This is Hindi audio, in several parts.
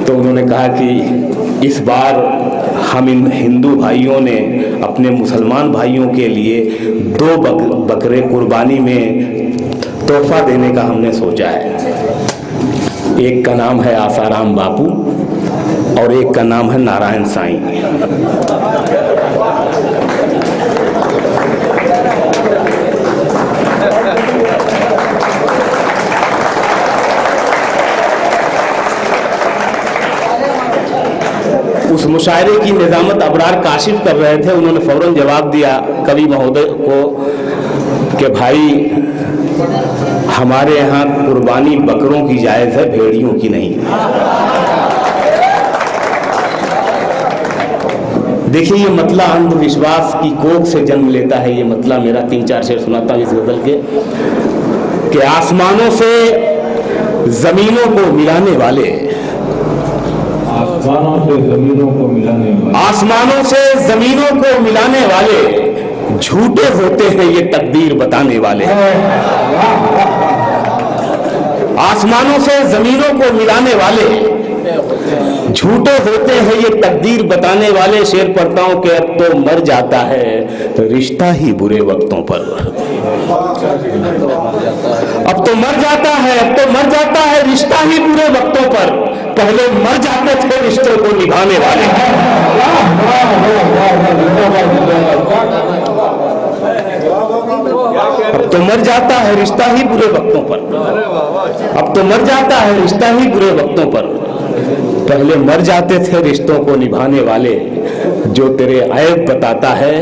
तो उन्होंने कहा कि इस बार हम इन हिंदू भाइयों ने अपने मुसलमान भाइयों के लिए 2 बकरे कुर्बानी में तोहफा देने का हमने सोचा है। एक का नाम है आसाराम बापू और एक का नाम है नारायण साईं। उस मुशायरे की निजामत अबरार काशिफ कर रहे थे। उन्होंने फौरन जवाब दिया कवि महोदय को कि भाई हमारे यहाँ कुर्बानी बकरों की जायज़ है, भेड़ियों की नहीं। देखिए ये मतला अंधविश्वास की कोख से जन्म लेता है। ये मतला मेरा 3-4 शेर सुनाता हूँ इस गजल के कि आसमानों से जमीनों को मिलाने वाले, आसमानों से जमीनों को मिलाने वाले, आसमानों से जमीनों को मिलाने वाले झूठे होते हैं ये तकदीर बताने वाले। आसमानों से जमीनों को मिलाने वाले झूठे होते हैं ये तकदीर बताने वाले। शेर पढ़ता हूं कि अब तो मर जाता है रिश्ता ही बुरे वक्तों पर। अब तो मर जाता है, अब तो मर जाता है रिश्ता ही बुरे वक्तों पर। पहले मर जाते थे रिश्तों को निभाने वाले। अब तो मर जाता है रिश्ता ही बुरे वक्तों पर। अब तो मर जाता है रिश्ता ही बुरे वक्तों पर। पहले मर जाते थे रिश्तों को निभाने वाले। जो तेरे ऐब बताता है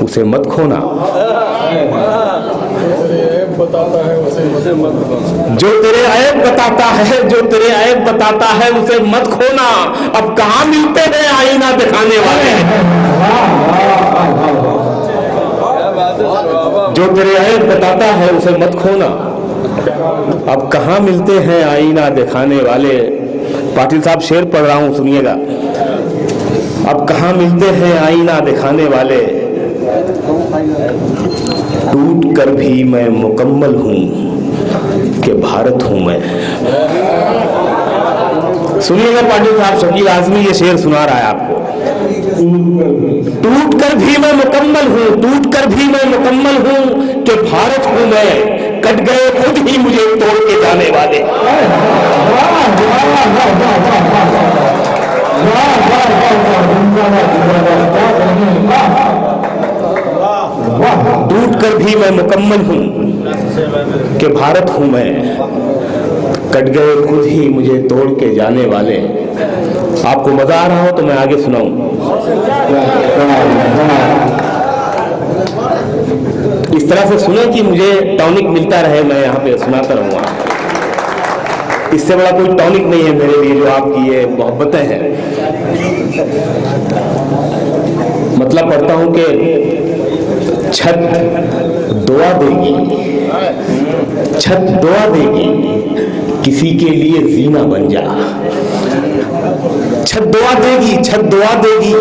उसे मत खोना, जो तेरे ऐब बताता है, जो तेरे ऐब बताता है उसे मत खोना। अब कहाँ मिलते हैं आईना दिखाने वाले। जो तेरे ऐब बताता है उसे मत खोना। अब कहाँ मिलते हैं आईना दिखाने वाले। पाटिल साहब शेर पढ़ रहा हूं सुनिएगा। अब कहाँ मिलते हैं आईना दिखाने वाले। टूट कर भी मैं मुकम्मल हूं कि भारत हूं मैं। सुनिएगा पाटिल साहब, शकील आजमी ये शेर सुना रहा है आपको। टूट कर भी मैं मुकम्मल हूं, टूट कर भी मैं मुकम्मल हूं कि भारत हूं मैं। कट गए खुद ही मुझे तोड़ के जाने वाले। टूट कर भी मैं मुकम्मल हूं कि भारत हूं मैं। कट गए खुद ही मुझे तोड़ के जाने वाले। आपको मजा आ रहा हो तो मैं आगे सुनाऊं। इस तरह से सुने कि मुझे टॉनिक मिलता रहे, मैं यहाँ पे सुनाता रहूंगा। इससे बड़ा कोई टॉनिक नहीं है मेरे लिए जो आपकी ये मोहब्बतें हैं। मतलब पढ़ता हूं कि छत दुआ देगी, छत दुआ देगी किसी के लिए जीना बन जा। छत दुआ देगी, छत दुआ देगी।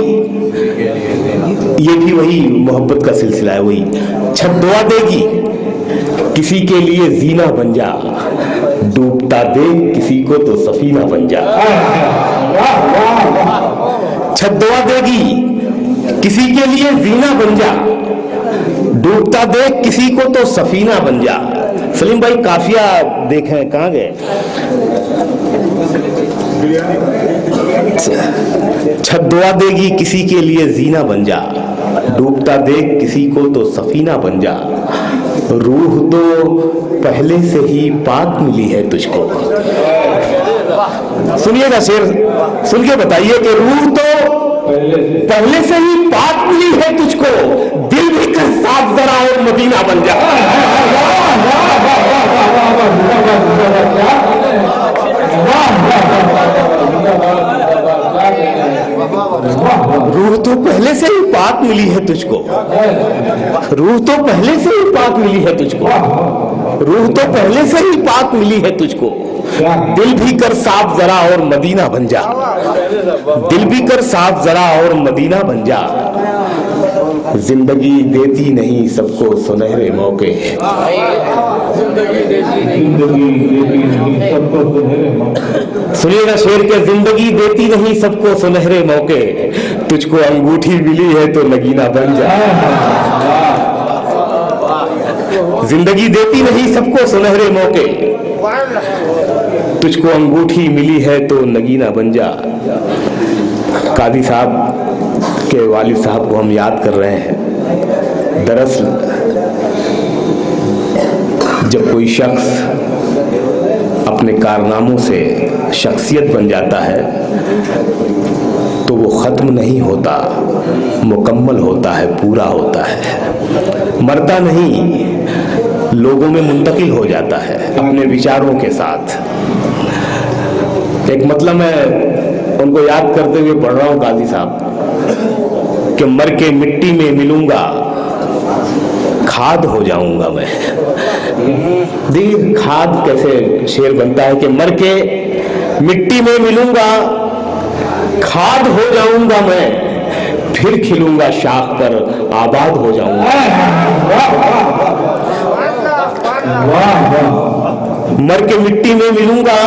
ये भी वही मोहब्बत का सिलसिला है, वही छत दुआ देगी किसी के लिए जीना बन जा। डूबता देख किसी को तो सफीना बन जा। छत दुआ देगी किसी के लिए जीना बन जा। डूबता देख किसी को तो सफीना बन जा। सलीम भाई काफिया देखें कहाँ गए। छत दुआ देगी किसी के लिए जीना बन जा। डूबता देख किसी को तो सफीना बन जा। रूह तो पहले से ही पाक मिली है तुझको। सुनिएगा शेर, सुन के बताइए कि रूह तो पहले से ही पाक मिली है तुझको। दिल भी कर साफ जरा और मदीना बन जा। रूह तो पहले से ही पाक मिली है तुझको। रूह तो पहले से ही पाक मिली है तुझको। रूह तो पहले से ही पाक मिली है तुझको। दिल भी कर साफ जरा और मदीना बन जा। दिल भी कर साफ जरा और मदीना बन जा। जिंदगी देती नहीं सबको सुनहरे मौके। जिंदगी देती नहीं सबको सुनहरे मौके। सुनिएगा शेर के, जिंदगी देती नहीं सबको सुनहरे मौके, तुझको अंगूठी मिली है तो नगीना बन जा। जिंदगी देती नहीं सबको सुनहरे मौके, तुझको अंगूठी मिली है तो नगीना बन जा। काजी साहब के वालिद साहब को हम याद कर रहे हैं। दरअसल जब कोई शख्स अपने कारनामों से शख्सियत बन जाता है तो वो ख़त्म नहीं होता, मुकम्मल होता है, पूरा होता है, मरता नहीं, लोगों में मुंतकिल हो जाता है अपने विचारों के साथ। एक मतलब मैं उनको याद करते हुए पढ़ रहा हूँ काजी साहब कि मर के मिट्टी में मिलूंगा खाद हो जाऊंगा मैं। देखिए खाद कैसे शेर बनता है कि मर के मिट्टी में मिलूंगा खाद हो जाऊंगा मैं, फिर खिलूंगा शाख पर आबाद हो जाऊंगा। मर के मिट्टी में मिलूंगा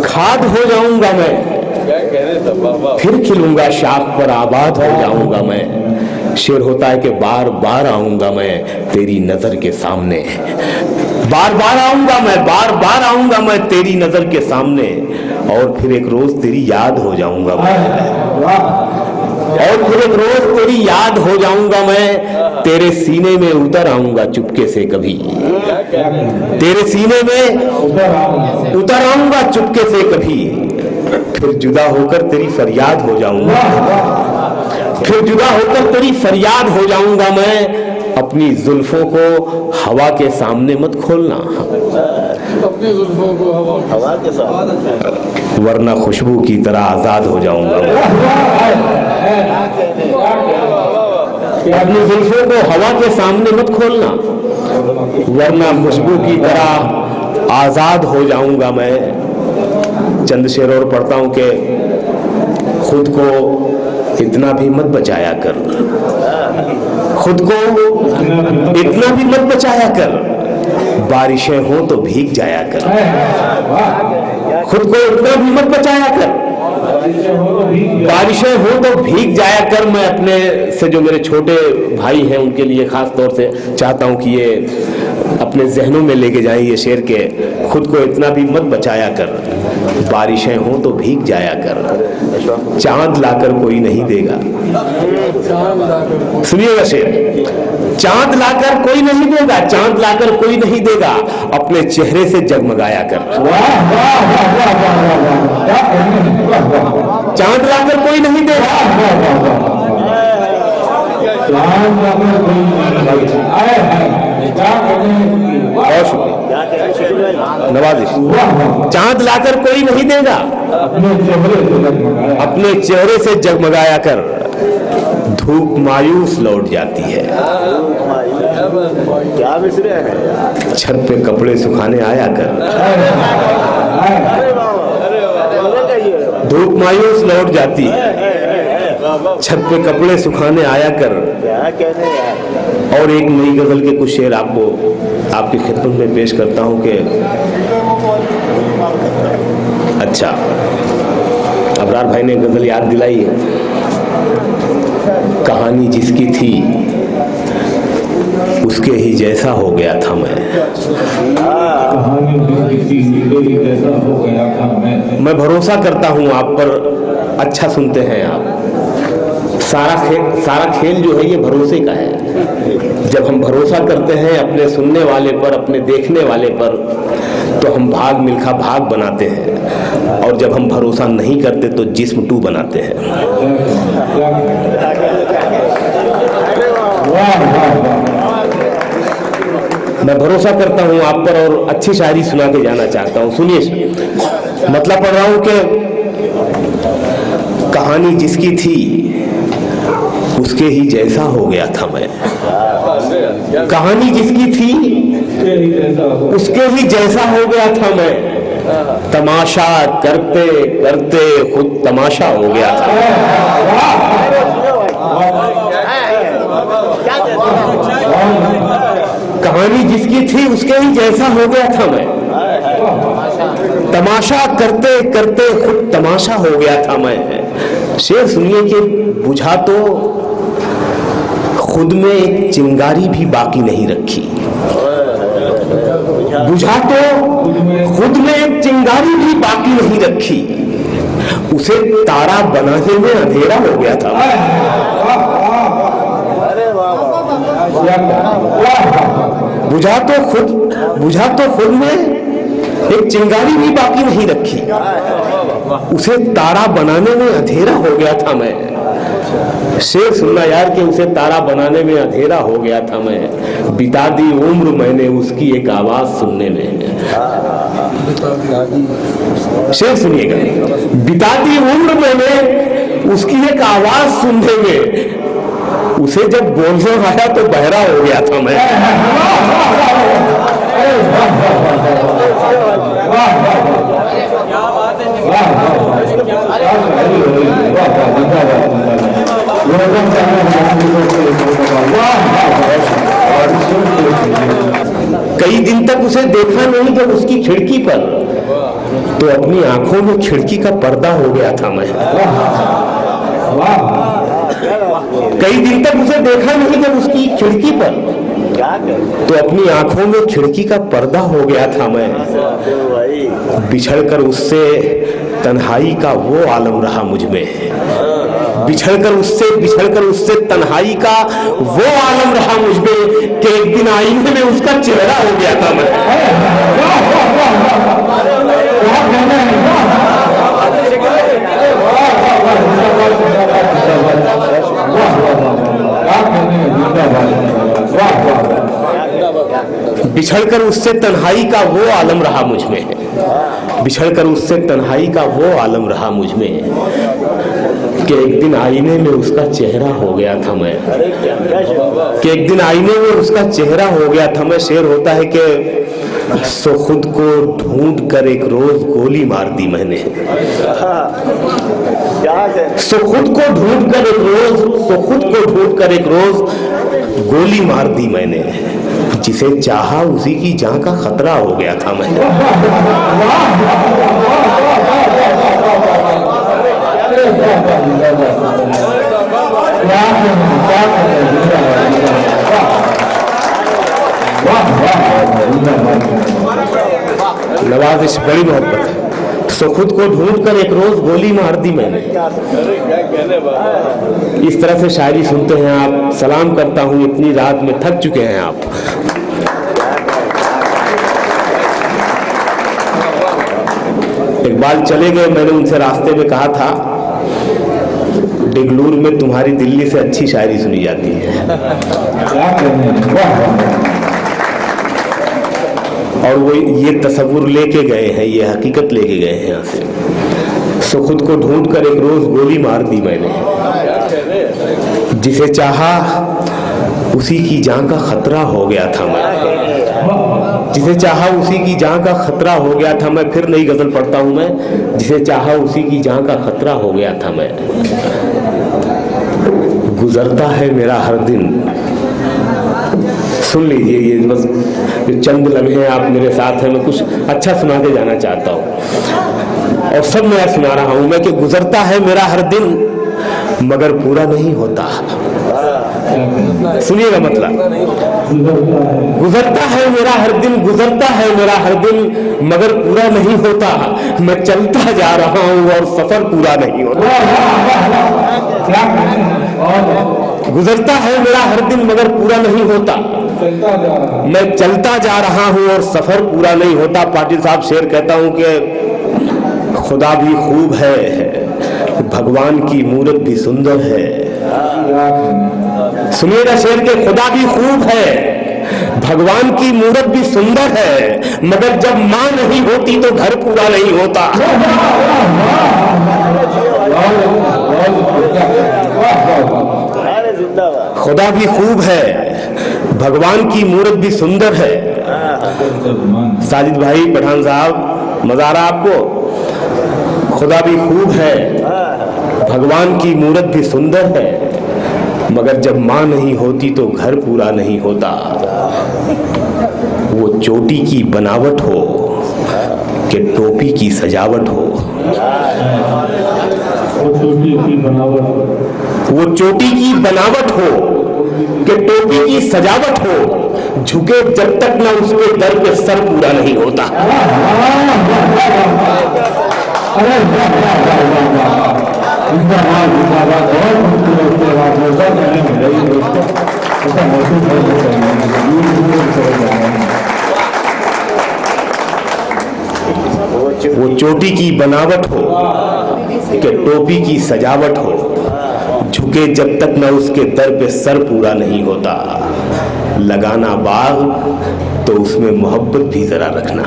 खाद हो जाऊंगा मैं, फिर खिलूंगा शाख पर आबाद हो जाऊंगा मैं। शेर होता है कि बार बार आऊंगा मैं तेरी नजर के सामने, बार बार आऊंगा मैं, बार बार आऊंगा मैं तेरी नजर के सामने, और फिर एक रोज तेरी याद हो जाऊंगा मैं, और फिर एक रोज तेरी याद हो जाऊंगा मैं। तेरे सीने में उतर आऊंगा चुपके से कभी, तेरे सीने में उतर आऊंगा चुपके से कभी, फिर जुदा होकर तेरी फरियाद हो जाऊंगा, फिर जुदा होकर तेरी फरियाद हो जाऊंगा मैं। अपनी जुल्फों को हवा के सामने मत खोलना, अपनी जुल्फों को हवा के साथ, वरना खुशबू की तरह आजाद हो जाऊंगा मैं। अपनी जुल्फों को हवा के सामने मत खोलना, वरना खुशबू की तरह आजाद हो जाऊंगा मैं। चंद शेर और पढ़ता हूं कि खुद को इतना भी मत बचाया कर, खुद को इतना भी मत बचाया कर, बारिशें हो तो भीग जाया कर। खुद को इतना भी मत बचाया कर, बारिशें हो तो भीग जाया कर। मैं अपने से जो मेरे छोटे भाई हैं उनके लिए खास तौर से चाहता हूं कि ये अपने जहनों में लेके जाएं ये शेर के, खुद को इतना भी मत बचाया कर, बारिशें हो तो भीग जाया कर, चांद लाकर कोई नहीं देगा। सुनिएगा शेर, चांद लाकर कोई नहीं देगा, चांद लाकर कोई नहीं देगा, अपने चेहरे से जगमगाया कर। चांद लाकर कोई नहीं देगा, बहुत शुक्रिया नवाजिश। चांद लाकर कोई नहीं देगा, अपने चेहरे से जगमगाया कर, धूप मायूस लौट जाती है, छत पे कपड़े सुखाने आया कर। धूप मायूस लौट जाती है, छत पे कपड़े सुखाने आया कर। और एक नई गजल के कुछ शेर आपको आपकी खिदमत में पेश करता हूं कि अच्छा अबरार भाई ने गजल याद दिलाई है। कहानी जिसकी थी उसके ही जैसा हो गया था मैं भरोसा करता हूं आप पर, अच्छा सुनते हैं आप। सारा खेल जो है ये भरोसे का है। जब हम भरोसा करते हैं अपने सुनने वाले पर, अपने देखने वाले पर, तो हम भाग मिल्खा भाग बनाते हैं, और जब हम भरोसा नहीं करते तो जिस्म टू बनाते हैं। मैं भरोसा करता हूं आप पर और अच्छी शायरी सुना के जाना चाहता हूं। सुनिए, मतलब पढ़ रहा हूं कि कहानी जिसकी थी उसके ही जैसा हो गया था मैं। कहानी जिसकी थी उसके ही जैसा हो गया था मैं, तमाशा करते करते खुद तमाशा हो गया था। कहानी जिसकी थी उसके ही जैसा हो गया था मैं। तमाशा करते करते खुद तमाशा हो गया था मैं। शेर सुनिए कि बुझा तो खुद में एक चिंगारी भी बाकी नहीं रखी। बुझा तो खुद में एक चिंगारी भी बाकी नहीं रखी, उसे तारा बनाने में अंधेरा हो गया था। बुझा तो खुद में एक चिंगारी भी बाकी नहीं रखी, उसे तारा बनाने में अंधेरा हो गया था मैं। शेर सुनना यार कि उसे तारा बनाने में अंधेरा हो गया था मैं। बिता दी उम्र मैंने उसकी एक आवाज सुनने में। शेर सुनिएगा, बिता दी उम्र मैंने उसकी एक आवाज सुनने में, उसे जब बोलना आया तो बहरा हो गया था मैं। कई दिन तक उसे देखा नहीं जब उसकी खिड़की पर, तो अपनी आंखों में खिड़की का पर्दा हो गया था मैं। कई दिन तक उसे देखा नहीं जब उसकी खिड़की पर, तो अपनी आंखों में खिड़की का पर्दा हो गया था मैं। बिछड़कर उससे तन्हाई का वो आलम रहा मुझ में। बिछड़कर उससे तन्हाई का वो आलम रहा मुझ में कि एक दिन आईने में उसका चेहरा हो गया था मैं। बिछड़कर उससे तन्हाई का वो आलम रहा मुझ में। बिछड़कर उससे तन्हाई का वो आलम रहा मुझ में कि एक दिन आईने में उसका चेहरा हो गया था मैं। कि एक दिन आईने में उसका चेहरा हो गया था मैं। शेर होता है कि सो खुद को ढूंढ कर एक रोज गोली मार दी मैंने। सो खुद को ढूंढ कर एक रोज गोली मार दी मैंने। जिसे चाहा उसी की जान का खतरा हो गया था मैंने। नवाजिश बड़ी मोहब्बत है। सो खुद को ढूंढ कर एक रोज गोली मार दी मैंने। इस तरह से शायरी सुनते हैं आप। सलाम करता हूं, इतनी रात में थक चुके हैं आप। इकबाल चले गए, मैंने उनसे रास्ते में कहा था डिगलूर में तुम्हारी दिल्ली से अच्छी शायरी सुनी जाती है। और वो ये तसव्वुर लेके गए हैं, ये हकीकत लेके गए हैं यहाँ से। सो खुद को ढूंढ कर एक रोज गोली मार दी मैंने। जिसे चाहा उसी की जान का खतरा हो गया था मैं। जिसे चाहा उसी की जान का खतरा हो गया था मैं। फिर नई गजल पढ़ता हूं मैं। जिसे चाहा उसी की जान का खतरा हो गया था मैं। गुजरता है मेरा हर दिन। सुन लीजिए, ये बस चंद लम्हे आप मेरे साथ हैं। मैं कुछ अच्छा सुनाते जाना चाहता हूँ और सब मैं सुना रहा हूं मैं कि गुजरता है मेरा हर दिन मगर पूरा नहीं होता। सुनिएगा मतलब, गुजरता है मेरा हर दिन, गुजरता है मेरा हर दिन मगर पूरा नहीं होता। मैं चलता जा रहा हूं और सफर पूरा नहीं होता। गुजरता है मेरा हर दिन मगर पूरा नहीं होता। मैं चलता जा रहा हूं और सफर पूरा नहीं होता। पाटिल साहब शेर कहता हूं कि खुदा भी खूब है, भगवान की मूरत भी सुंदर है। सुनिएगा शेर के, खुदा भी खूब है, भगवान की मूरत भी सुंदर है, मगर जब मां नहीं होती तो घर पूरा नहीं होता। खुदा भी खूब है, भगवान की मूरत भी सुंदर है। साजिद भाई पठान साहब, मजा आ रहा आपको? खुदा भी खूब है, भगवान की मूरत भी सुंदर है, मगर जब मां नहीं होती तो घर पूरा नहीं होता। वो चोटी की बनावट हो कि टोपी की सजावट हो, वो चोटी की बनावट, वो चोटी की बनावट हो कि टोपी की सजावट हो, झुके जब तक ना उसके दर पे सर पूरा नहीं होता। अरे वो चोटी की बनावट हो कि टोपी की सजावट हो, झुके जब तक न उसके दर पे सर पूरा नहीं होता। लगाना बाग तो उसमें मोहब्बत भी जरा रखना।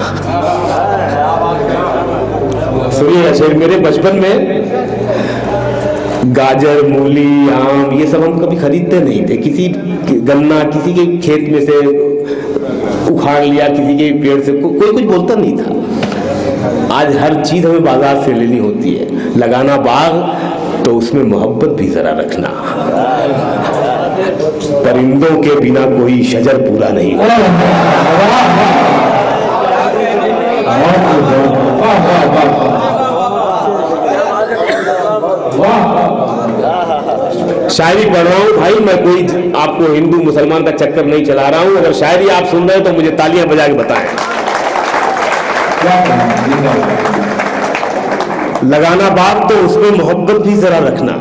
सुनिए शेर, मेरे बचपन में गाजर, मूली, आम ये सब हम कभी खरीदते नहीं थे। किसी गन्ना किसी के खेत में से उखाड़ लिया, किसी के पेड़ से, कोई कुछ बोलता नहीं था। आज हर चीज हमें बाजार से लेनी होती है। लगाना बाग तो उसमें मोहब्बत भी जरा रखना। परिंदों के बिना कोई शजर पूरा नहीं होता। शायरी पढ़ रहा हूँ भाई, मैं कोई आपको हिंदू मुसलमान का चक्कर नहीं चला रहा हूँ। अगर शायरी आप सुन रहे हैं तो मुझे तालियां बजा के बताएं। लगाना बाग तो उसमें मोहब्बत भी जरा रखना।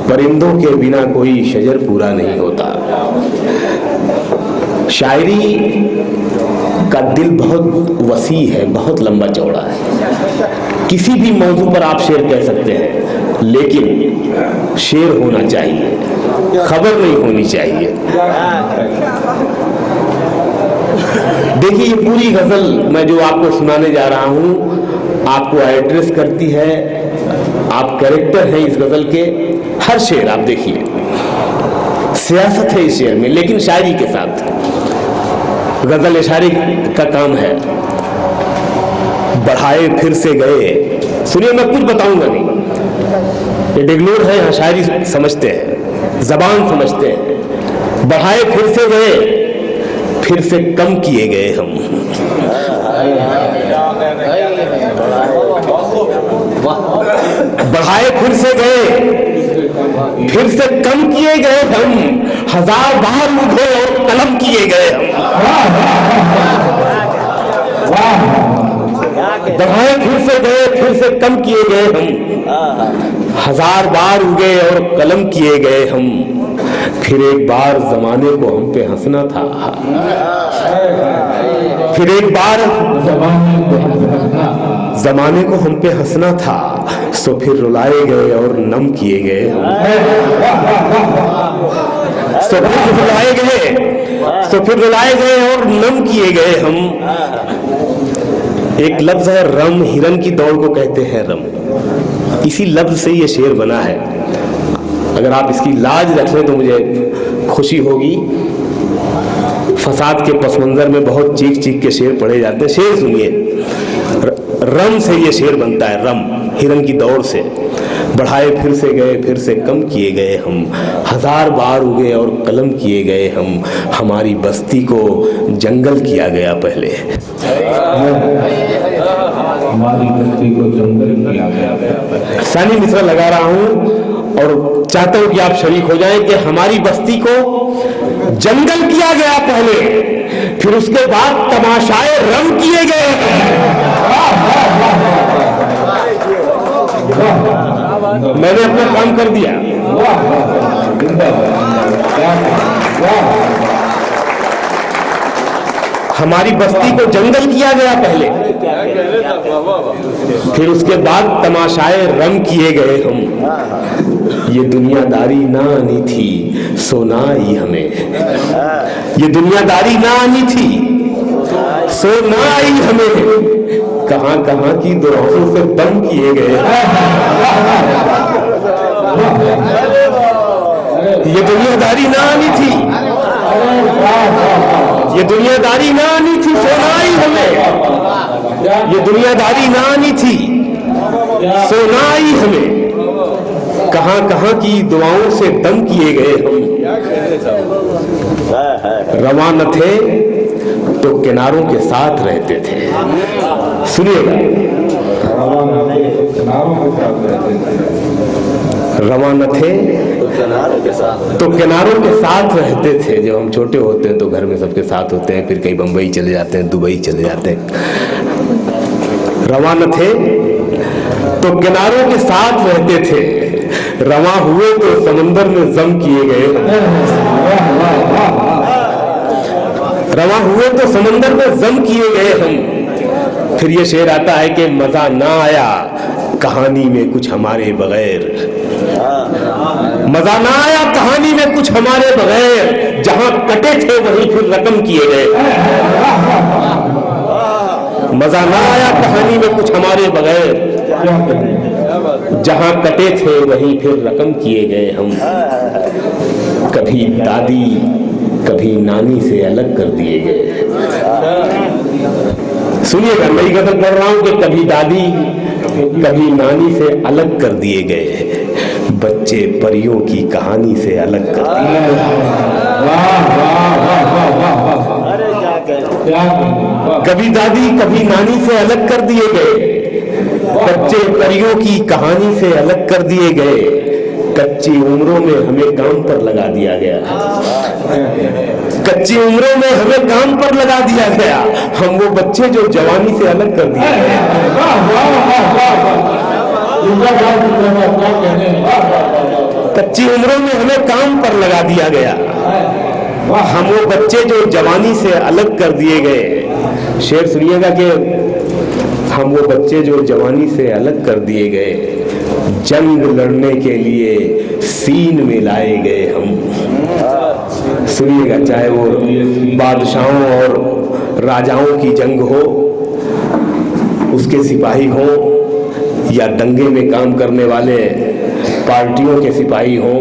परिंदों के बिना कोई शजर पूरा नहीं होता। शायरी का दिल बहुत वसी है, बहुत लंबा चौड़ा है। किसी भी मौजू पर आप शेर कह सकते हैं, लेकिन शेर होना चाहिए, खबर नहीं होनी चाहिए। देखिए, ये पूरी गजल मैं जो आपको सुनाने जा रहा हूं आपको एड्रेस करती है। आप कैरेक्टर हैं इस गजल के। हर शेर आप देखिए, सियासत है इस शेर में, लेकिन शायरी के साथ। गजल शायरी का काम है। बढ़ाए फिर से गए, सुनिए मैं कुछ बताऊंगा नहीं, ये डिग्लोर है, यहाँ शायरी समझते हैं, जबान समझते हैं। बढ़ाए फिर से गए, फिर से कम किए गए हम। बढ़ाए फिर से गए, फिर से कम किए गए हम। हजार बार उठे और कलम किए गए हम। बढ़ाए फिर से गए, फिर से कम किए गए हम। हजार बार उगे और कलम किए गए हम। फिर एक बार जमाने को हम पे हंसना था। फिर एक बार जमाने को हम पे हंसना था, सो फिर रुलाए गए और नम किए गए हम। सो फिर रुलाए गए, सो फिर रुलाए गए और नम किए गए हम। एक लफ्ज है रम, हिरन की दौड़ को कहते हैं रम। इसी लफ्ज से ये शेर बना है। अगर आप इसकी लाज रख लें तो मुझे खुशी होगी। फसाद के पस मंजर में बहुत चीख चीख के शेर पढ़े जाते हैं। शेर सुनिए, रम से ये शेर बनता है, रम, हिरन की दौड़ से। बढ़ाए फिर से गए, फिर से कम किए गए हम। हजार बार उगे और कलम किए गए हम। हमारी बस्ती को जंगल किया गया पहले। हमारी बस्ती को जंगल किया गया। सानी मिसरा लगा रहा हूं और चाहता हूं कि आप शरीक हो जाएं कि हमारी बस्ती को जंगल किया गया पहले, फिर उसके बाद तमाशाए रंग किए गए। मैंने अपना काम कर दिया। हमारी बस्ती को जंगल किया गया पहले, फिर उसके बाद तमाशाए रंग किए गए हम। ये दुनियादारी ना आनी थी, सो ना आई हमें। ये दुनियादारी ना आनी थी, सो ना आई हमें। कहां कहां की दुआओं से दम किए गए। ये दुनियादारी ना आनी थी, ये दुनियादारी ना आनी थी, सो ना आई हमें। ये दुनियादारी ना आनी थी, सो ना आई हमें। कहां कहां की दुआओं से दम किए गए हम। रवा न थे तो किनारों के साथ रहते थे। सुनिएगा, रवाना थे तो किनारों के साथ रहते थे। जब हम छोटे होते हैं तो घर में सबके साथ होते हैं, फिर कहीं बंबई चले जाते हैं, दुबई चले जाते हैं। रवाना थे तो किनारों के साथ रहते थे, रवा हुए तो समंदर में जम किए गए। रवा हुए तो समंदर में जम किए गए हम। फिर ये शेर आता है कि मजा ना आया कहानी में कुछ हमारे बगैर, मजा ना आया कहानी में कुछ हमारे बगैर, जहां कटे थे वहीं फिर रकम किए गए। मजा ना आया कहानी में कुछ हमारे बगैर, जहां कटे थे वहीं फिर रकम किए गए हम। कभी दादी कभी नानी से अलग कर दिए गए। सुनिएगा, नई गजल पढ़ रहा हूं कि कभी दादी कभी नानी से अलग कर दिए गए, बच्चे परियों की कहानी से अलग कर दिए गए। कभी दादी कभी नानी से अलग कर दिए गए, बच्चे परियों की कहानी से अलग कर दिए गए। कच्ची उम्रों में हमें काम पर लगा दिया गया, कच्ची उम्रों में हमें काम पर लगा दिया गया। हम वो बच्चे जो जवानी से अलग कर दिए गए। कच्ची उम्रों में हमें काम पर लगा दिया गया, हम वो बच्चे जो जवानी से अलग कर दिए गए। शेर सुनिएगा कि हम वो बच्चे जो जवानी से अलग कर दिए गए, जंग लड़ने के लिए सीन में लाए गए हम। सुनिएगा, चाहे वो बादशाहों और राजाओं की जंग हो, उसके सिपाही हो, या दंगे में काम करने वाले पार्टियों के सिपाही हो,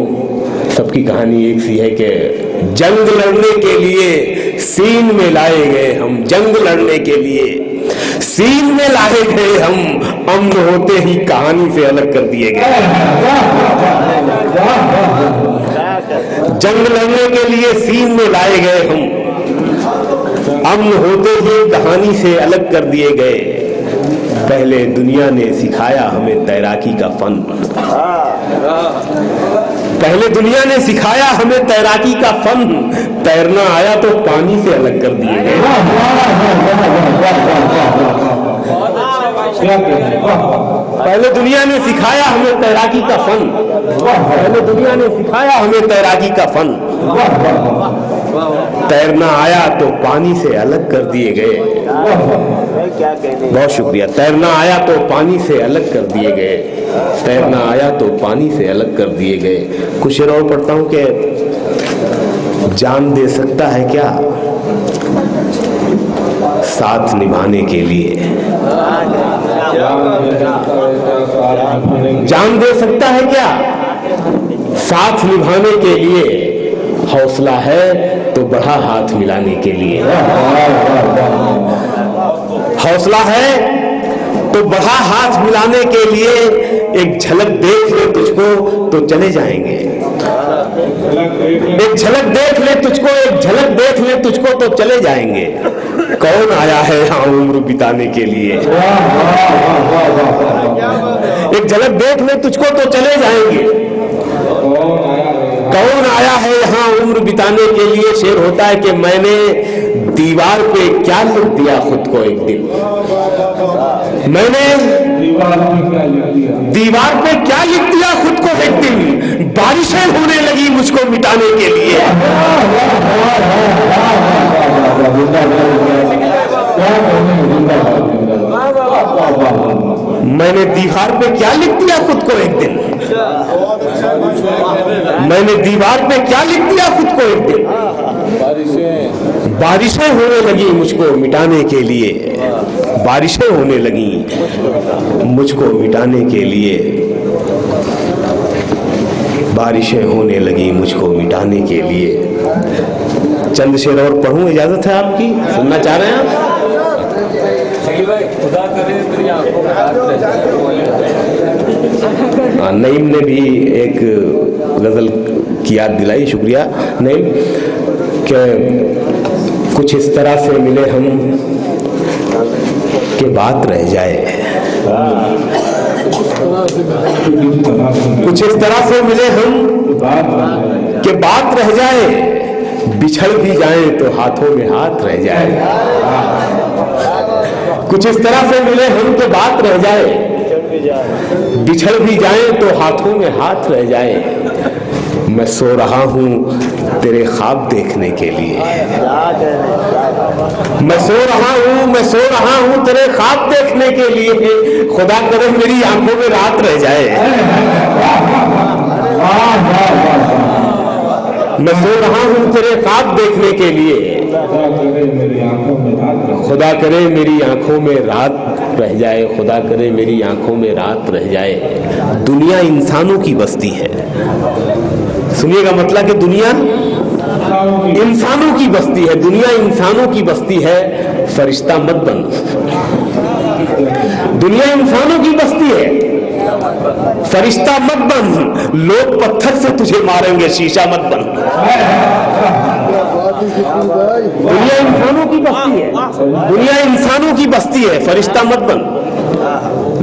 सबकी कहानी एक सी है कि जंग लड़ने के लिए सीन में लाए गए हम। जंग लड़ने के लिए सीन में लाए गए हम, अम्न होते ही कहानी से अलग कर दिए गए। जंग लड़ने के लिए सीन में लाए गए हम, अम्न होते ही कहानी से अलग कर दिए गए। पहले दुनिया ने सिखाया हमें तैराकी का फन, पहले दुनिया ने सिखाया हमें तैराकी का फन, तैरना आया तो पानी से अलग कर दिए गए। पहले दुनिया ने सिखाया हमें तैराकी का फन, पहले दुनिया ने सिखाया हमें तैराकी का फन, तैरना आया तो पानी से अलग कर दिए गए। बहुत शुक्रिया। तैरना आया तो पानी से अलग कर दिए गए, तैरना आया तो पानी से अलग कर दिए गए। कुछ शेर और पढ़ता हूं कि जान दे सकता है क्या साथ निभाने के लिए, जान दे सकता है क्या साथ निभाने के लिए, हौसला है तो बढ़ा हाथ मिलाने के लिए। हौसला है तो बढ़ा हाथ मिलाने के लिए, एक झलक देख ले तुझको तो चले जाएंगे। एक झलक देख ले तुझको, एक झलक देख ले तुझको तो चले जाएंगे। कौन आया है यहाँ उम्र बिताने के लिए, एक झलक देख ले तुझको तो चले जाएंगे। कौन आया है यहाँ उम्र बिताने के लिए। शेर होता है कि मैंने दीवार पे क्या लिख दिया खुद को एक दिन, मैंने दीवार पे क्या लिख दिया खुद को एक दिन, बारिशें होने लगी मुझको मिटाने के लिए। मैंने दीवार पे क्या लिख दिया खुद को एक दिन, मैंने दीवार पे क्या लिख दिया खुद को एक दिन, बारिशें होने लगी मुझको मिटाने के लिए, बारिशें होने लगी मुझको मिटाने के लिए, बारिशें होने लगी मुझको मिटाने के लिए। चंद शेर और पढ़ूं, इजाजत है आपकी, सुनना चाह रहे हैं आप? नईम ने भी एक गजल की याद दिलाई, शुक्रिया नईम। कि कुछ इस तरह से मिले हम कि बात रह जाए, कुछ इस तरह से मिले हम कि बात रह जाए, बिछड़ भी जाए तो हाथों में हाथ रह जाए। कुछ इस तरह से मिले हम कि बात रह जाए, बिछड़ भी जाए तो हाथों में हाथ रह जाए। मैं सो रहा हूँ तेरे ख्वाब देखने के लिए, मैं सो रहा हूँ तेरे ख्वाब देखने के लिए। खुदा करे मेरी आंखों में रात रह जाए। मैं सो रहा हूँ तेरे ख्वाब देखने के लिए, खुदा करे मेरी आंखों में रात रह जाए, खुदा करे मेरी आंखों में रात रह जाए। दुनिया इंसानों की बस्ती है, सुनिएगा मतलब कि दुनिया इंसानों की बस्ती है, दुनिया इंसानों की बस्ती है, फरिश्ता मत बन। दुनिया इंसानों की बस्ती है, फरिश्ता मत बन। लोग पत्थर से तुझे मारेंगे, शीशा मत बन। दुनिया इंसानों की बस्ती है, दुनिया इंसानों की बस्ती है, फरिश्ता मत बन।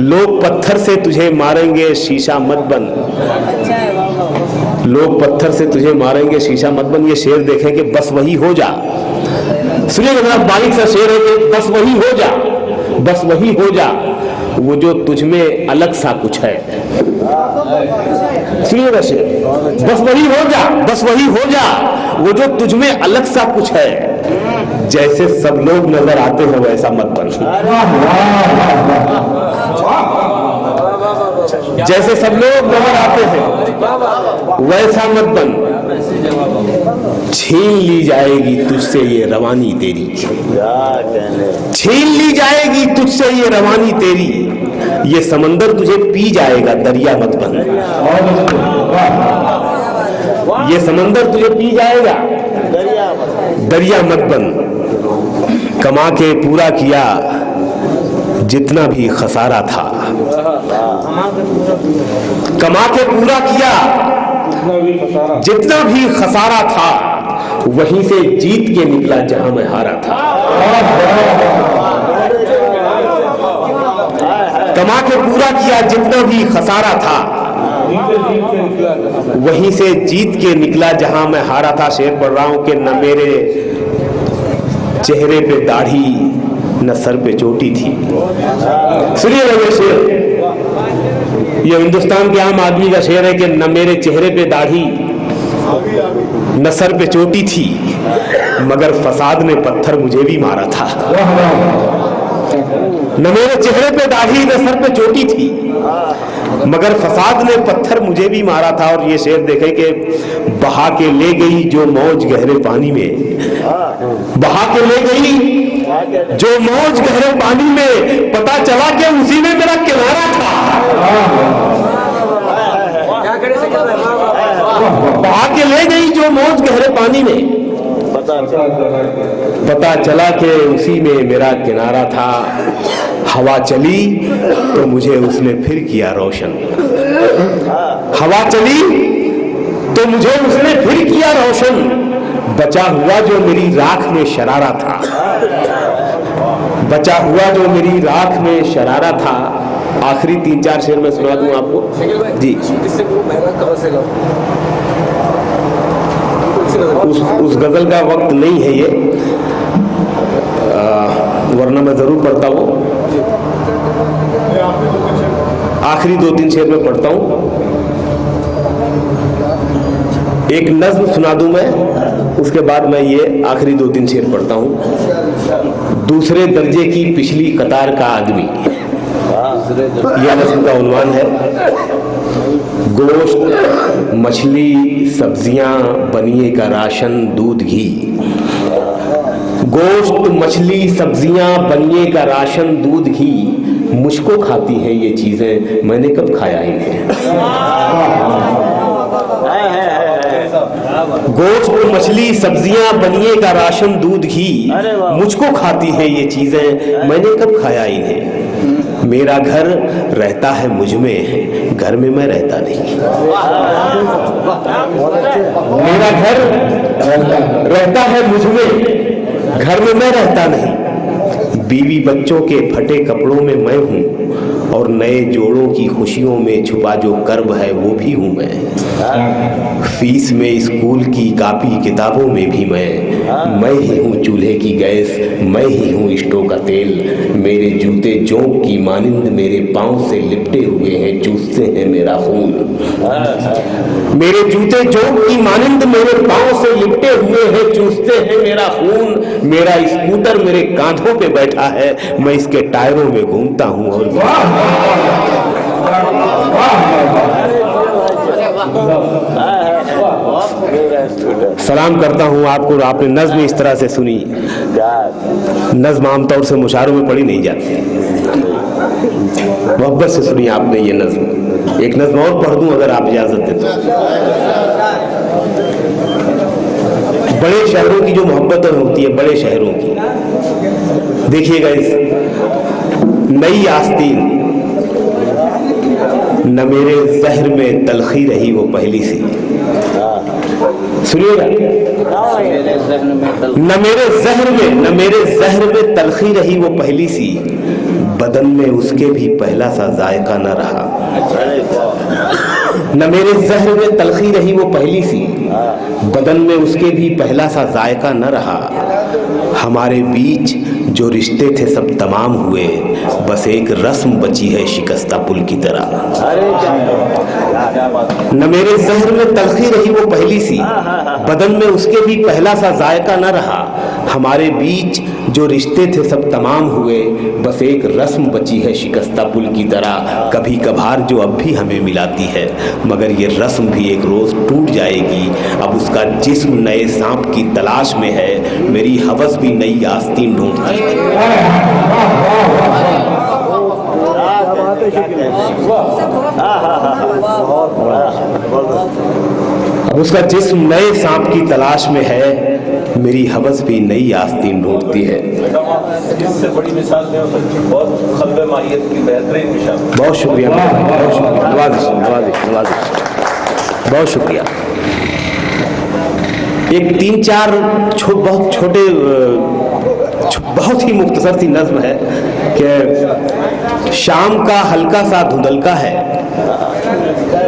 लोग पत्थर से तुझे मारेंगे, शीशा मत बन। लोग पत्थर से तुझे मारेंगे, शीशा मत बन। ये शेर देखें कि बस वही हो जा। सुनिएगा जरा, बारीक सा शेर है कि बस वही हो जा, बस वही हो जा, वो जो तुझ में अलग सा कुछ है। सुनिएगा शेर, बस वही हो जा, बस वही हो जा, वो जो तुझ में अलग सा कुछ है। जैसे सब लोग नजर आते हैं वैसा मत बन। जैसे सब लोग नजर आते हैं वैसा मत बन। छीन ली जाएगी तुझसे ये रवानी तेरी, छीन ली जाएगी तुझसे ये रवानी तेरी। ये समंदर तुझे पी जाएगा, दरिया मत बन। ये समंदर तुझे पी जाएगा, दरिया मत बन। कमा के पूरा किया जितना भी खसारा था, कमा के पूरा किया जितना भी खसारा था, वहीं से जीत के निकला जहां मैं हारा था। कमा के पूरा किया जितना भी खसारा था, वहीं से जीत के निकला जहां मैं हारा था। शेर पढ़ रहा हूं कि न मेरे चेहरे पे दाढ़ी न सर पे चोटी थी। सुनिए ये शेर, ये हिंदुस्तान के आम आदमी का शेर है कि न मेरे चेहरे पे दाढ़ी न सर पे चोटी थी, मगर फसाद ने पत्थर मुझे भी मारा था। न मेरे चेहरे पे दाढ़ी न सर पे चोटी थी, मगर फसाद ने पत्थर मुझे भी मारा था। और ये शेर देखे कि बहा के ले गई जो मौज गहरे पानी में, बहा के ले गई जो मौज गहरे पानी में, पता चला कि उसी में मेरा किनारा था। बहा के ले गई जो मौज गहरे पानी में, पता चला कि उसी में मेरा किनारा था। हवा चली तो मुझे उसने फिर किया रोशन, हवा चली तो मुझे उसने फिर किया रोशन। बचा हुआ जो मेरी राख में शरारा था, बचा हुआ जो मेरी राख में शरारा था। आखिरी 3-4 शेर में सुना दूं आपको जी। उस गजल का वक्त नहीं है ये, वरना मैं जरूर पढ़ता हूँ। आखिरी 2-3 शेर में पढ़ता हूँ। एक नज्म सुना दूं मैं, उसके बाद मैं ये आखिरी 2-3 शेर पढ़ता हूँ। दूसरे दर्जे की पिछली कतार का आदमी, यह नज्म का उन्वान है। गोश्त, मछली, सब्जियां, बनिए का राशन, दूध, घी। गोश्त, मछली, सब्जियां, बनिए का राशन, दूध, घी। मुझको खाती हैं ये चीजें, मैंने कब खाया इन्हें। गोश्त, मछली, सब्जियां, बनिए का राशन, दूध, घी। मुझको खाती हैं ये चीजें, मैंने कब खाया इन्हें। मेरा घर रहता है मुझ में, घर में मैं रहता नहीं। मेरा घर रहता है मुझ में, घर में मैं रहता नहीं, बीवी बच्चों के फटे कपड़ों में मैं हूँ, और नए जोड़ों की खुशियों में छुपा जो कर्ब है वो भी हूँ मैं। फीस में स्कूल की कापी किताबों में भी मैं ही हूँ चूल्हे की गैस, मैं ही हूँ स्टोव का तेल। मेरे जूते जोंक की मानिंद मेरे पाँव से लिपटे हुए हैं, चूसते हैं मेरा खून। मेरे जूते जोंक की मानिंद मेरे पाँव से लिपटे हुए हैं, चूसते हैं मेरा खून। मेरा स्कूटर मेरे कांधों पे बैठा है, मैं इसके टायरों में घूमता हूँ। और सलाम करता हूँ आपको। आपने नज्म इस तरह से सुनी, नज्म आमतौर से मुशायरों में पढ़ी नहीं जाती, मोहब्बत से सुनी आपने ये नज्म। एक नज्म और पढ़ दूं अगर आप इजाजत दें तो। बड़े शहरों की जो मोहब्बतें होती है, बड़े शहरों की, देखिएगा इस नई आस्तीन, न मेरे जहर में तलखी रही वो पहली सी। सुनिएगा, न मेरे जहर में तलखी रही वो पहली सी, बदन में उसके भी पहला सा जायका न रहा। न मेरे जहर में तलखी रही वो पहली सी, बदन में उसके भी पहला सा जायका न रहा। हमारे बीच जो रिश्ते थे सब तमाम हुए, बस एक रस्म बची है शिकस्ता पुल की तरह। न मेरे जहर में तलखी रही वो पहली सी, बदन में उसके भी पहला सा जायका न रहा। हमारे बीच जो रिश्ते थे सब तमाम हुए, बस एक रस्म बची है शिकस्ता पुल की तरह। कभी कभार जो अब भी हमें मिलाती है, मगर ये रस्म भी एक रोज टूट जाएगी। अब उसका जिस्म नए सांप की तलाश में है, मेरी हवस भी नई आस्तीन ढूंढती है। अब उसका जिस्म नए सांप की तलाश में है, मेरी हवस भी नई आस्तीन ढूंढती है। इससे बड़ी मिसाल नहीं हो सकती। बहुत खल्बे माहियत की बेहतरीन मिसाल। बहुत शुक्रिया, बहुत शुक्रिया, नवाजिश, बहुत शुक्रिया। एक 3-4 बहुत छोटे, बहुत ही मुख्तसर सी नज्म है कि शाम का हल्का सा धुंधलका है,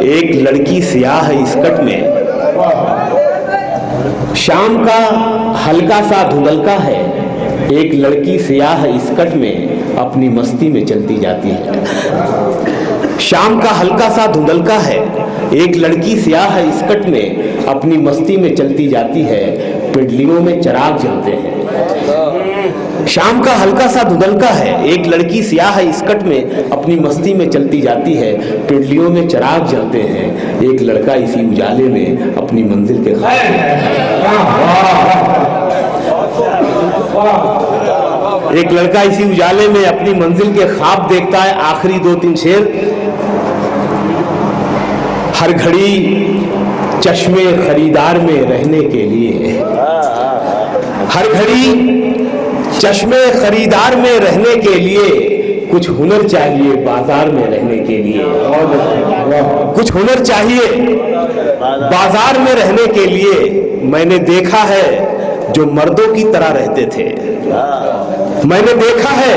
एक लड़की सियाह स्कर्ट में। शाम का हल्का सा धुंधलका है, एक लड़की सियाह स्कर्ट में अपनी मस्ती में चलती जाती है। शाम का हल्का सा धुंधलका है, एक लड़की सियाह स्कर्ट में अपनी मस्ती में चलती जाती है, पिंडलियों में चिराग जलते हैं। शाम का हल्का सा धुंधलका है, एक लड़की सियाह स्कर्ट में अपनी मस्ती में चलती जाती है, पिंडलियों में चिराग जलते हैं। एक लड़का इसी उजाले में अपनी मंजिल के एक लड़का इसी उजाले में अपनी मंजिल के ख्वाब देखता है। आखिरी 2-3 शेर। हर घड़ी चश्मे खरीदार में रहने के लिए, हर घड़ी चश्मे खरीदार में रहने के लिए, कुछ हुनर चाहिए बाजार में रहने के लिए। कुछ हुनर चाहिए बाजार में रहने के लिए। मैंने देखा है जो मर्दों की तरह रहते थे, मैंने देखा है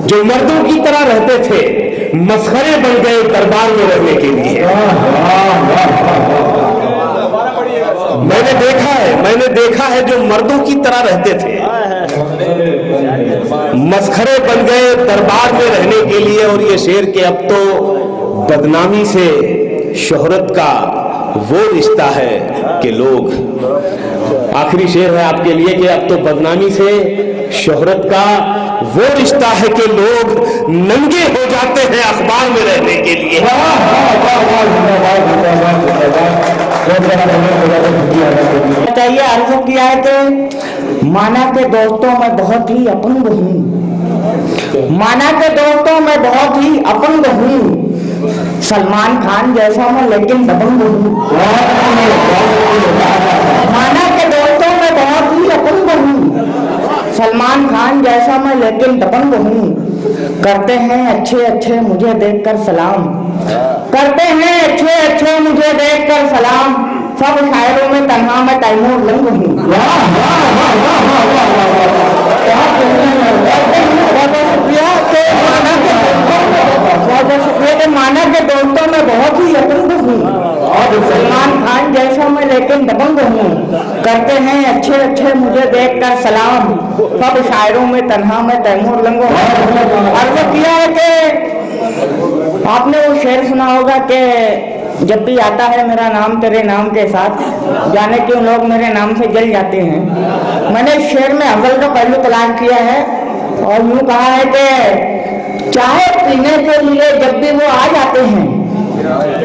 जो मर्दों की तरह रहते थे, मसखरे बन गए दरबार में रहने के लिए। मैंने देखा है जो मर्दों की तरह रहते थे, मसखरे बन गए दरबार में रहने के लिए। और ये शेर के अब तो बदनामी से शोहरत का वो रिश्ता है कि लोग, आखिरी शेर है आपके लिए कि अब तो बदनामी से शोहरत का वो रिश्ता है कि लोग नंगे हो जाते हैं अखबार में रहने के लिए। बताइए, अर्ज किया है कि माना के दोस्तों में बहुत ही अपंग हूँ, माना के दोस्तों में बहुत ही अपंग हूँ, सलमान खान जैसा मैं लेकिन दबंग हूँ। माना के दोस्तों में बहुत ही अपंग हूँ, सलमान खान जैसा मैं लेकिन दबंग हूँ। करते हैं अच्छे अच्छे मुझे देखकर सलाम, करते हैं अच्छे अच्छे मुझे देखकर सलाम, सब शायरों में तन्हा मैं तैमूर लंग हूँ। माना के दोस्तों में बहुत ही अपंग हूँ और सलमान खान जैसा मैं लेकिन दबंग हूँ। करते हैं अच्छे अच्छे मुझे देखकर सलाम, सब शायरों में तन्हा में तैमूर लंगो। और वो किया है कि आपने वो शेर सुना होगा कि जब भी आता है मेरा नाम तेरे नाम के साथ, जाने क्यों लोग मेरे नाम से जल जाते हैं। मैंने इस शेर में अव्वल का पहलू तलाश किया है और यूँ कहा है कि चाहे पीने के लिए जब भी वो आ जाते हैं,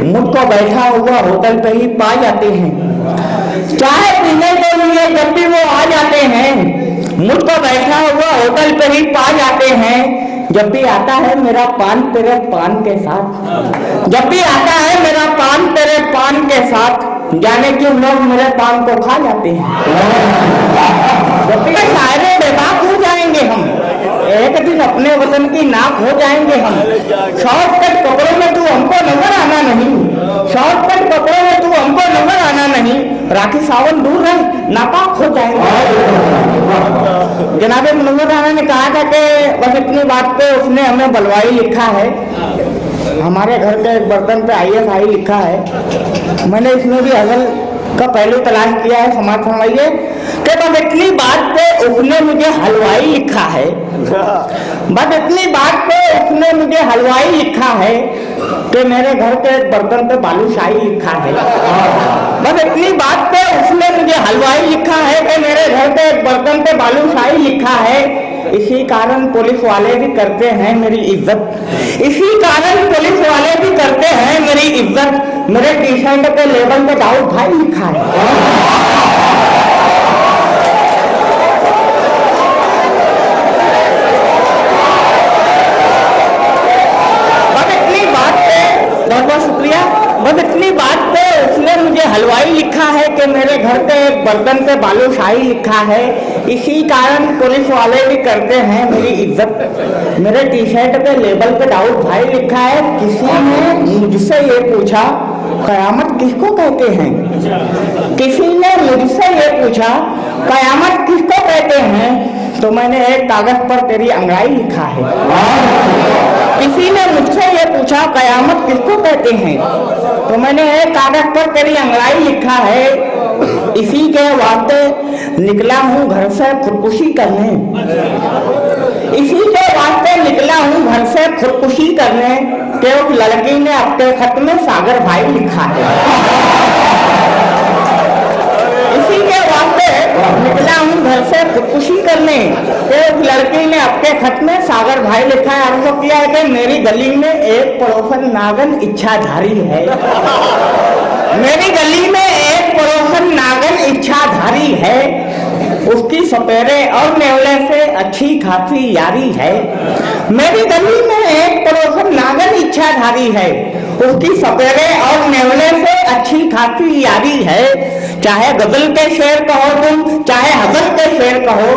मुझको बैठा हुआ होटल पे ही पा जाते हैं। चाहे पीने के लिए जब भी वो आ जाते हैं, मुझको बैठा हुआ होटल पे ही पा जाते हैं। जब भी आता है मेरा पान तेरे पान के साथ, जब भी आता है मेरा पान तेरे पान के साथ, जाने क्यों लोग मेरे पान को खा जाते हैं। जब भी शायरे बेबाक हो जाएंगे हम, एक दिन अपने वतन की नाक हो जाएंगे हम। शॉर्टकट कपड़ों में तू हमको नजर आना नहीं, शॉर्टकट कपड़ों में तू हमको नजर आना नहीं। राखी सावन दूर रहे, नापाक हो जाएंगे। जनाब मुनव्वर राणा ने कहा था कि बस इतनी बात पे उसने हमें बलवाई लिखा है। हमारे घर के एक बर्तन पे ISI लिखा है। मैंने इसमें भी अगल का पहलू तलाश किया है। समाज फरमाइए कि बस इतनी बात पे उसने मुझे हलवाई लिखा है, बस इतनी बात पे उसने मुझे हलवाई लिखा है कि मेरे घर के एक बर्तन पे बालूशाही लिखा है। बस इतनी बात पे उसने मुझे हलवाई लिखा है कि मेरे घर के एक बर्तन पे बालूशाही लिखा है। इसी कारण पुलिस वाले भी करते हैं मेरी इज्जत, इसी कारण पुलिस वाले भी करते हैं मेरी इज्जत। मेरे टी-शर्ट पे लेबल पे दाऊद भाई लिखा है। बस इतनी बात पे, बहुत बहुत शुक्रिया। बस इतनी बात पे उसने मुझे हलवाई लिखा है कि मेरे घर के एक बर्तन पे बालूशाही लिखा है। इसी कारण पुलिस वाले भी करते हैं मेरी इज्जत। मेरे टी-शर्ट पे लेबल पे दाऊद भाई लिखा है। किसी ने मुझसे ये पूछा कयामत किसको कहते हैं, किसी ने मुझसे ये पूछा कयामत किसको कहते हैं, तो मैंने एक कागज पर तेरी अंगड़ाई लिखा है। किसी ने मुझसे ये पूछा कयामत किसको कहते हैं, तो मैंने एक कागज पर तेरी अंगड़ाई लिखा है। इसी के वास्ते निकला हूँ घर से खुदकुशी करने, इसी के वास्ते निकला हूँ घर से खुदकुशी करने कि उस लड़की ने अपने खत में सागर भाई लिखा है। इसी के वास्ते निकला हूँ घर से खुदकुशी करने कि उस लड़की ने अपने खत में सागर भाई लिखा है। अर्ज किया है कि मेरी गली में एक पड़ोसन नागन इच्छाधारी है, मेरी गली में एक पड़ोसन नागन इच्छाधारी है। उसकी सपेरे और नेवले से अच्छी खासी यारी है। मेरी गली में एक पड़ोसन नागन इच्छाधारी है, उसकी सपेरे और नेवले से अच्छी खासी यारी है। चाहे गजल के शेर कहो तुम, चाहे हजल के शेर कहो,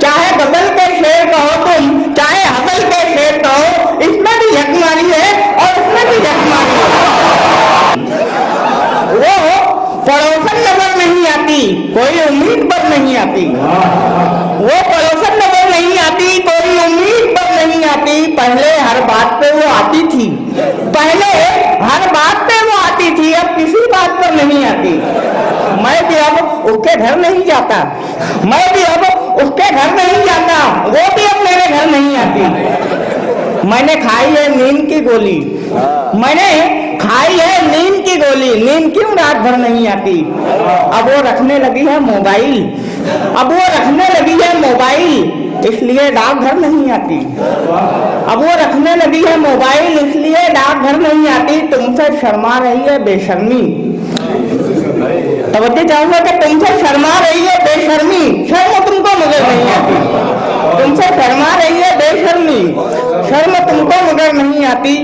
चाहे गजल के शेर कहो तुम, चाहे हजल के शेर कहो, इसमें भी यकमारी है और इसमें भी यकमारी है। वो पड़ोसन नजर नहीं आती, कोई उम्मीद पर नहीं आती। वो पड़ोसन नजर नहीं आती, कोई उम्मीद पर नहीं आती। पहले हर बात पे वो आती थी, पहले हर बात पे वो आती थी, अब किसी बात पर नहीं आती। मैं भी अब उसके घर नहीं जाता, मैं भी अब उसके घर नहीं जाता, वो भी अब मेरे घर नहीं आती। मैंने खाई है नींद की गोली, मैंने खाई है नींद की गोली, नींद क्यों रात भर नहीं आती। अब वो रखने लगी है मोबाइल, अब वो रखने लगी है मोबाइल, इसलिए डाकघर नहीं आती। अब वो रखने लगी है मोबाइल, इसलिए डाकघर नहीं आती। तुमसे शर्मा रही है बेशर्मी, तवज्जो चाहूंगा कि तुमसे शर्मा रही है बेशर्मी, शर्म तुमको मगर नहीं आती। तुमसे शर्मा रही है बेशर्मी, शर्म तुमको मगर नहीं आती।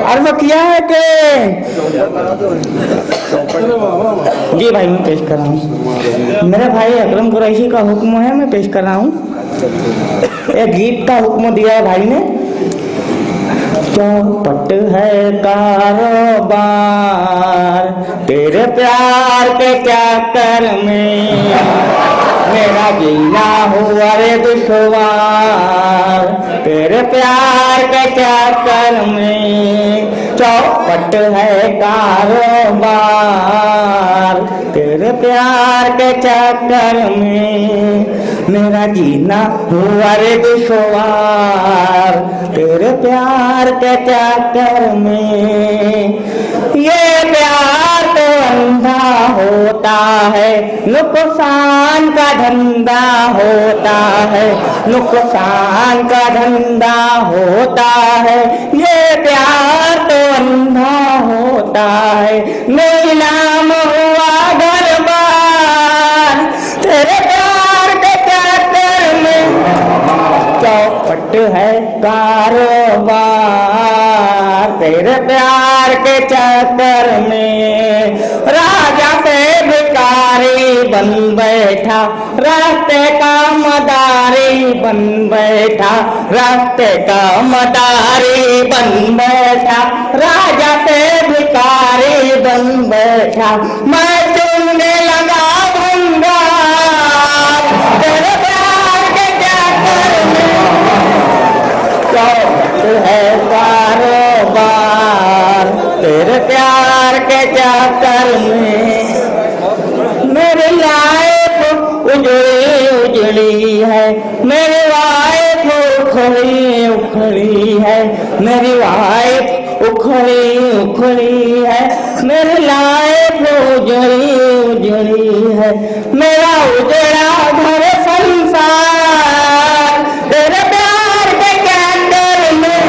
अर्ज किया है कि जी भाई मैं पेश कर रहा हूँ, मेरे भाई अकरम कुरैशी का हुक्म है, मैं पेश कर रहा हूँ। एक गीत का हुक्म दिया है भाई ने। चौपट है कारोबार तेरे प्यार के क्या कर में, मेरा जीना हुआ रे दुश्वार, तेरे प्यार के चक्कर में चौपट है कारोबार, तेरे प्यार के चक्कर में मेरा जीना हुआ रे दुश्वार, तेरे प्यार के चक्कर में। ये प्यार तो अंधा होता है, नुकसान का धंधा होता है, नुकसान का धंधा होता है। ये प्यार तो अंधा होता है, नीलाम हुआ घर बार, तेरे प्यार के चक्कर में चौपट है कारोबार, तेरे प्यार के चक्कर में। राजा से भिखारी बन बैठा, रास्ते का मदारी बन बैठा, रास्ते का मदारी बन बैठा, राजा से भिखारी बन बैठा। मैं चुनने लगा भंगार, तेरे प्यार के चक्कर में चौपट है कारोबार, तेरे प्यार के चक्कर में। मेरी लाइफ उजड़ी उजड़ी है, मेरी वाइफ उखड़ी उखड़ी है, मेरी वाइफ उखड़ी उखड़ी है, मेरी लाइफ उजड़ी उजड़ी है, मेरा उजड़ा घर संसार, तेरे प्यार के चक्कर में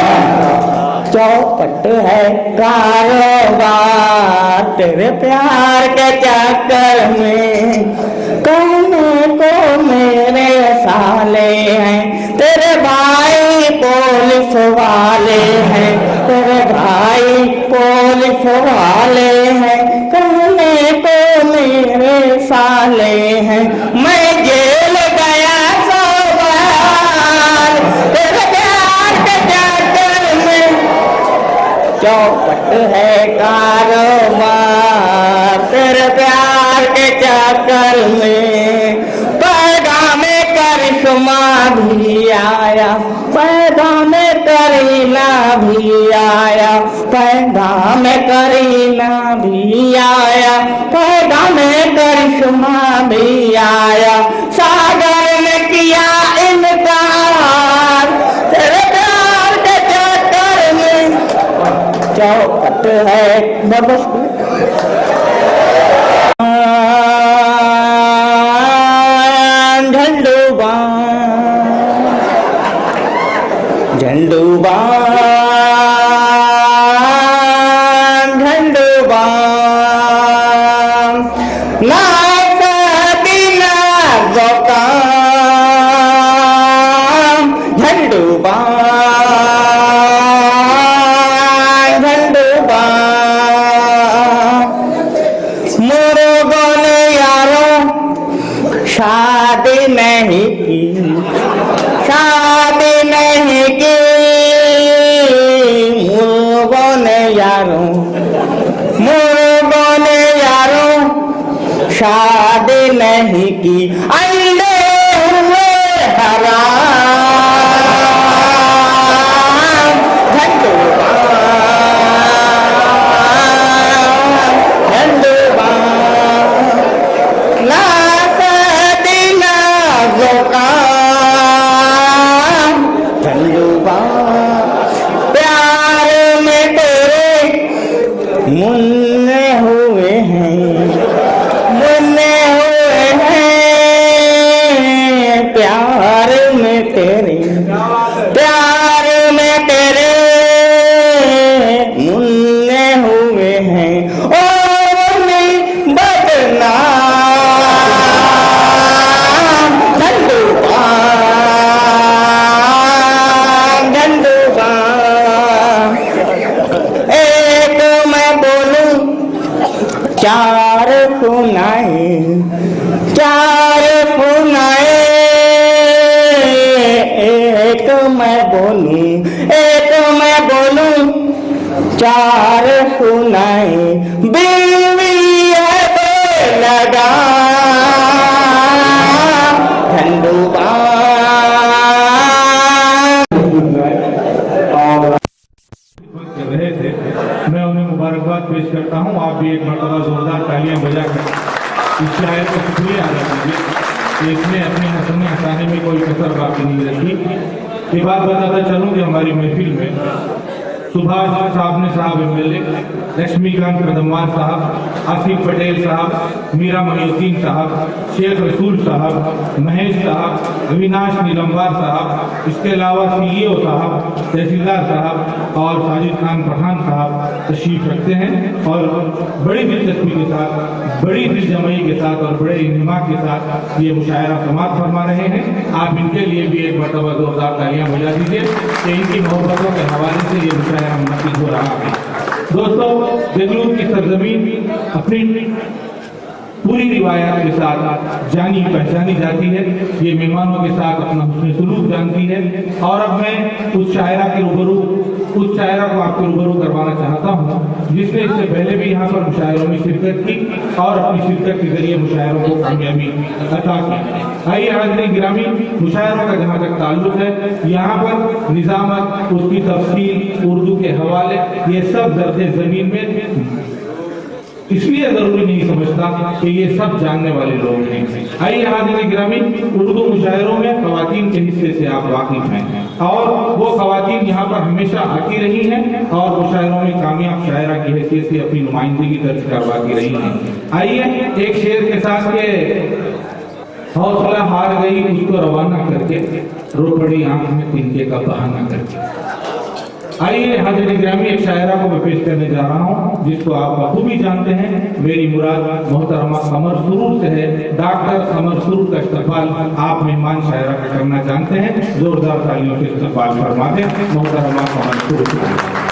चौपट है कारोबार, तेरे प्यार के चक्कर में। कहने को मेरे साले हैं, तेरे भाई पुलिस वाले हैं, तेरे भाई पुलिस वाले हैं। कहने को मेरे साले हैं, मैं जेल गया 100 बार, तेरे प्यार के चक्कर में चौपट है कारोबार, तेरे प्यार के चक्कर में। पैगाम करिश्मा भी आया, पैगाम करीना भी आया, पैगाम करीना भी आया, पैगाम करिश्मा भी आया। सागर ने किया इनकार, तेरे प्यार के चक्कर में चौपट है बस। झंडूबान झंडूबान ना सदीना गौकाम झंडूबान झंडूबान। मुर्गों ने यारों शादी नहीं की, शादी नहीं की, मुर्गों ने यारों, मुर्गों ने यारों शादी नहीं की। अंडे हुए हराम झंडूबान झंडूबान ना सदीना गौकाम झंडूबान। प्यार में तेरे मुन्ने हुए हैं, मुन्ने हुए हैं, प्यार में तेरे, प्यार में तेरे मुन्ने हुए हैं। ओ नहीं बदनाम झंडूबान झंडूबान। एक मैं बोलूं चार सुनाए, चार सुनाए। एक मैं बोलूं, एक मैं बोलूं चार सुनाए। बीवी है बेलगाम आप भी एक मरतबा जोरदार तालियां बजाकर इस शायर को शुक्रिया अदा कीजिए कि इसने अपने हंसने हंसाने में कोई कसर बाकी नहीं रखी। ये बात बताता चलूँ कि हमारी महफिल में सुभाष साहब एमएलए, लक्ष्मीकांत कदमवार साहब, आसिफ पटेल साहब, मीरा मोहिउद्दीन साहब, शेख रसूल साहब, महेश साहब, अविनाश नीलमवार साहब, इसके अलावा सीईओ साहब, तहसीलदार साहब और साजिद खान पठान साहब तशरीफ रखते हैं और बड़ी दिलचस्पी के साथ, बड़ी दिलजमई के साथ और बड़े इंतमा के साथ ये मुशायरा समाप्त फरमा रहे हैं। आप इनके लिए भी एक मरतबा जोरदार तालियां बजा दीजिए कि इनकी मोहब्बतों के हवाले से ये मुशायरा मुनक़िद हो रहा है। दोस्तों, बेंगलुरु की सरजमीन अपनी पूरी रिवायत के साथ जानी पहचानी जाती है, ये मेहमानों के साथ अपना हुस्न सलूक जानती है। और अब मैं उस शायरा को आपको रूबरू करवाना चाहता हूँ जिसने इससे पहले भी यहाँ पर मुशायरों में शिरकत की और अपनी शिरकत के जरिए मुशायरों को कामयाबी अता की। आइए हाज़रीन गिरामी, मुशायरों का जहाँ तक ताल्लुक है, यहाँ पर निज़ामत, उसकी तफसील, उर्दू के हवाले, ये सब ज़र्फ़े ज़मीन में इसलिए जरूरी नहीं समझता कि ये सब जानने वाले लोग हैं। आइए हाज़रीन गिरामी, उर्दू मुशायरों में ख़वातीन के हिस्से से आप वाकिफ हैं और वो ख़वातीन यहाँ पर हमेशा आती रही हैं और मुशायरों में कामयाब शायरा की हैसियत से अपनी नुमाइंदगी दर्ज करवाती रही हैं। आइए एक शेर के साथ के हौसला हार गई उसको रवाना करके, रो पड़ी आंख में तिनके का बहाना करके। आइए हाज़रीन गिरामी, एक शायरा को मैं पेश करने जा रहा हूँ जिसको आप बखूबी जानते हैं। मेरी मुराद मोहतरमा कमर सुरूर से है। डॉक्टर कमर सुरूर का इस्तकबाल आप मेहमान शायरा का करना जानते हैं। जोरदार तालियों से इस्तकबाल फरमा दें मोहतरमा कमर सुरूर।